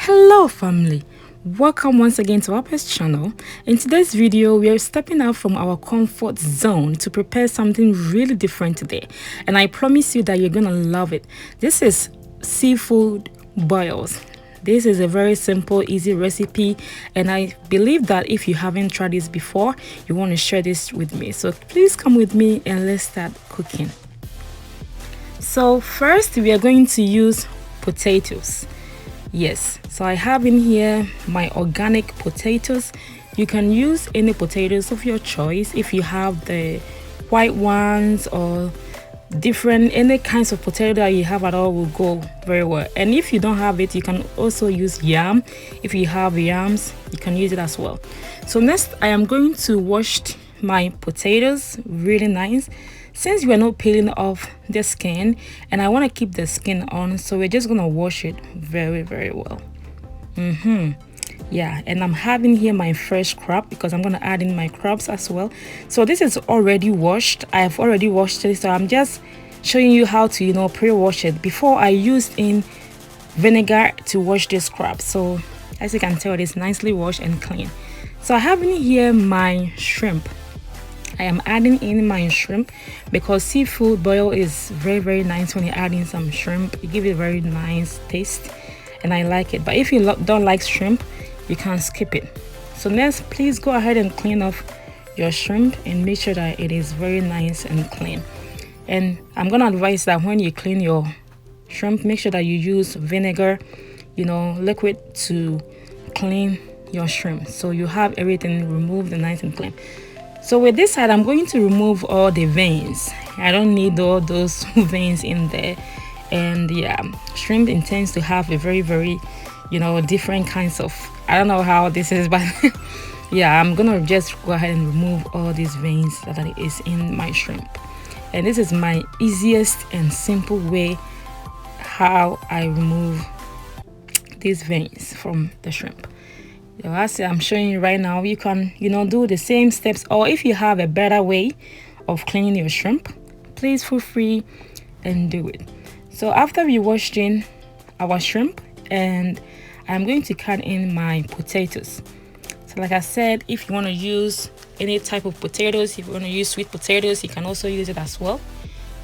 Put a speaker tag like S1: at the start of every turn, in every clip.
S1: Hello family, welcome once again to OBAAPA'S channel. In today's video we are stepping out from our comfort zone to prepare something really different today, and I promise you that you're gonna love it. This is seafood boils. This is a very simple, easy recipe, and I believe that if you haven't tried this before, you want to share this with me. So please come with me and let's start cooking. So first we are going to use potatoes. Yes, so I have in here my organic potatoes. You can use any potatoes of your choice. If you have the white ones or different any kinds of potato that you have at all will go very well. And if you don't have it, you can also use yam. If you have yams, you can use it as well. So next I am going to wash my potatoes really nice, since we're not peeling off the skin and I want to keep the skin on, so we're just gonna wash it very well. Yeah, and I'm having here my fresh crab because I'm gonna add in my crabs as well. So this is already washed. I have already washed it, so I'm just showing you how to pre-wash it before I used in vinegar to wash this crab. So as you can tell, it is nicely washed and clean. So I have in here my shrimp. I am adding in my shrimp because seafood boil is very nice when you add in some shrimp. It gives it a very nice taste and I like it. But if you don't like shrimp, you can skip it. So next, please go ahead and clean off your shrimp and make sure that it is very nice and clean. And I'm gonna advise that when you clean your shrimp, make sure that you use vinegar, liquid, to clean your shrimp so you have everything removed and nice and clean. So with this side, I'm going to remove all the veins. I don't need all those veins in there. And yeah, shrimp intends to have a very different kinds of, I don't know how this is, but yeah, I'm gonna just go ahead and remove all these veins that is in my shrimp. And this is my easiest and simple way how I remove these veins from the shrimp. As I'm showing you right now, you can do the same steps, or if you have a better way of cleaning your shrimp, please feel free and do it. So after we washed in our shrimp, and I'm going to cut in my potatoes. So like I said, if you want to use any type of potatoes, if you want to use sweet potatoes, you can also use it as well.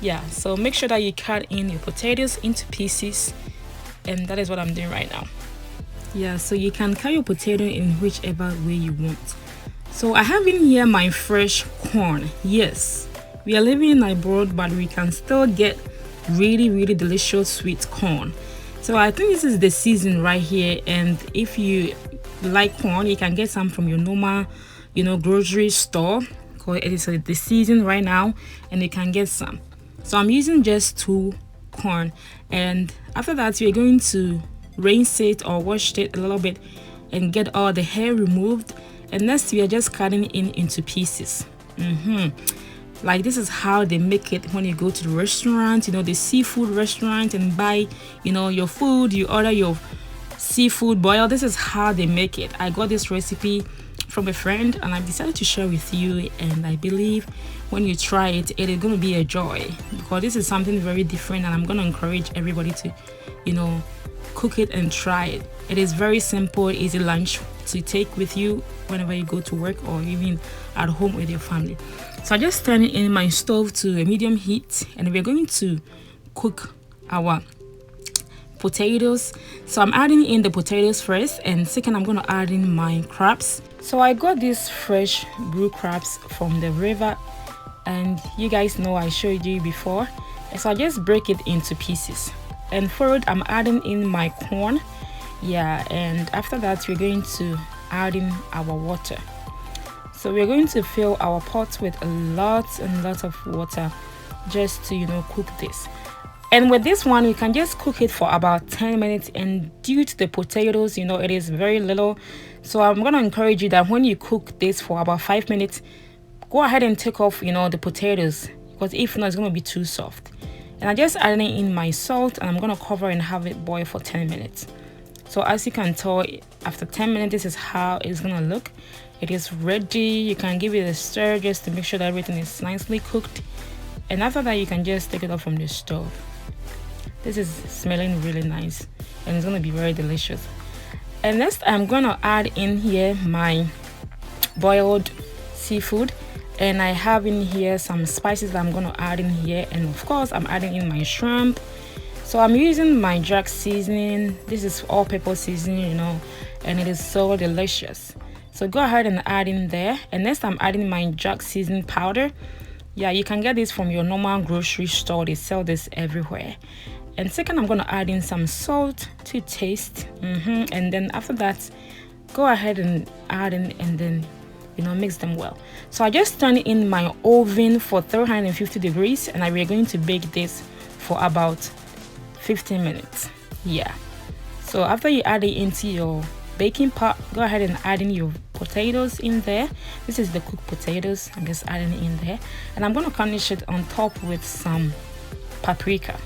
S1: Yeah, so make sure that you cut in your potatoes into pieces, and that is what I'm doing right now. Yeah, so you can cut your potato in whichever way you want. So I have in here my fresh corn. Yes, we are living in abroad, but we can still get really delicious sweet corn. So I think this is the season right here, and if you like corn, you can get some from your normal grocery store, because it is the season right now and you can get some. So I'm using just 2 corn, and after that we're going to rinse it or wash it a little bit and get all the hair removed. And next we are just cutting it into pieces. Like this is how they make it when you go to the restaurant, the seafood restaurant, and buy your food, you order your seafood boil. This is how they make it. I got this recipe from a friend and I decided to share with you, and I believe when you try it, it is going to be a joy, because this is something very different, and I'm going to encourage everybody to cook it and try it. It is very simple, easy lunch to take with you whenever you go to work or even at home with your family. So I just turn it in my stove to a medium heat, and we're going to cook our potatoes. So I'm adding in the potatoes first, and second I'm going to add in my crabs. So I got these fresh blue crabs from the river, and you guys know I showed you before. So I just break it into pieces. And for it, I'm adding in my corn. Yeah, and after that we're going to add in our water. So we're going to fill our pot with lots and lots of water just to cook this. And with this one, we can just cook it for about 10 minutes, and due to the potatoes, it is very little, so I'm going to encourage you that when you cook this for about 5 minutes, go ahead and take off the potatoes, because if not, it's going to be too soft. And I just added in my salt, and I'm going to cover and have it boil for 10 minutes. So as you can tell, after 10 minutes, this is how it's going to look. It is ready. You can give it a stir just to make sure that everything is nicely cooked. And after that, you can just take it off from the stove. This is smelling really nice and it's gonna be very delicious. And next I'm gonna add in here my boiled seafood, and I have in here some spices that I'm gonna add in here, and of course I'm adding in my shrimp. So I'm using my jack seasoning. This is all-purpose seasoning, you know, and it is so delicious. So go ahead and add in there. And next I'm adding my jack seasoning powder. Yeah, you can get this from your normal grocery store. They sell this everywhere. And second, I'm gonna add in some salt to taste. And then after that, go ahead and add in, and then, you know, mix them well. So I just turned in my oven for 350 degrees, and we are going to bake this for about 15 minutes. Yeah. So after you add it into your baking pot, go ahead and add in your potatoes in there. This is the cooked potatoes. I'm just adding it in there, and I'm going to garnish it on top with some paprika.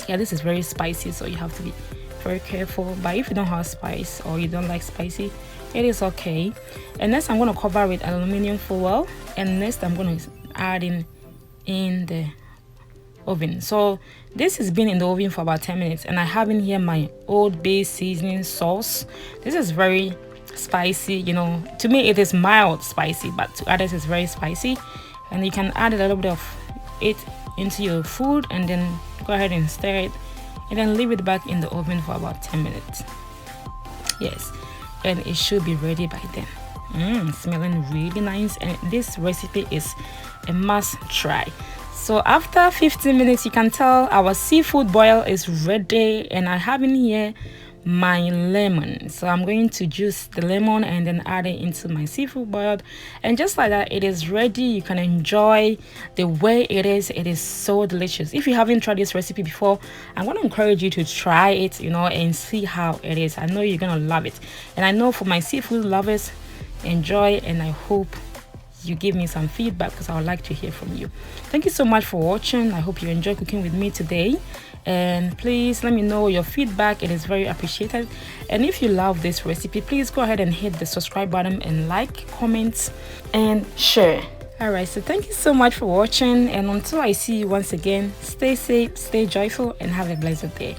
S1: Yeah, this is very spicy, so you have to be very careful. But if you don't have spice or you don't like spicy, it is okay. And next I'm going to cover with aluminum foil, and next I'm going to add in the oven. So this has been in the oven for about 10 minutes, and I have in here my Old Bay seasoning sauce. This is very spicy, you know. To me it is mild spicy, but to others it's very spicy, and you can add a little bit of it into your food, and then go ahead and stir it, and then leave it back in the oven for about 10 minutes. Yes, and it should be ready by then. Smelling really nice, and this recipe is a must try. So after 15 minutes, you can tell our seafood boil is ready, and I have in here my lemon. So I'm going to juice the lemon and then add it into my seafood boiled, and just like that, it is ready. You can enjoy the way it is. It is so delicious. If you haven't tried this recipe before, I'm going to encourage you to try it, you know, and see how it is. I know you're gonna love it, and I know for my seafood lovers, enjoy, and I hope you give me some feedback, because I would like to hear from you. Thank you so much for watching. I hope you enjoy cooking with me today, and please let me know your feedback. It is very appreciated. And if you love this recipe, please go ahead and hit the subscribe button and like, comment, and share. All right, so thank you so much for watching, and until I see you once again, stay safe, stay joyful, and have a blessed day.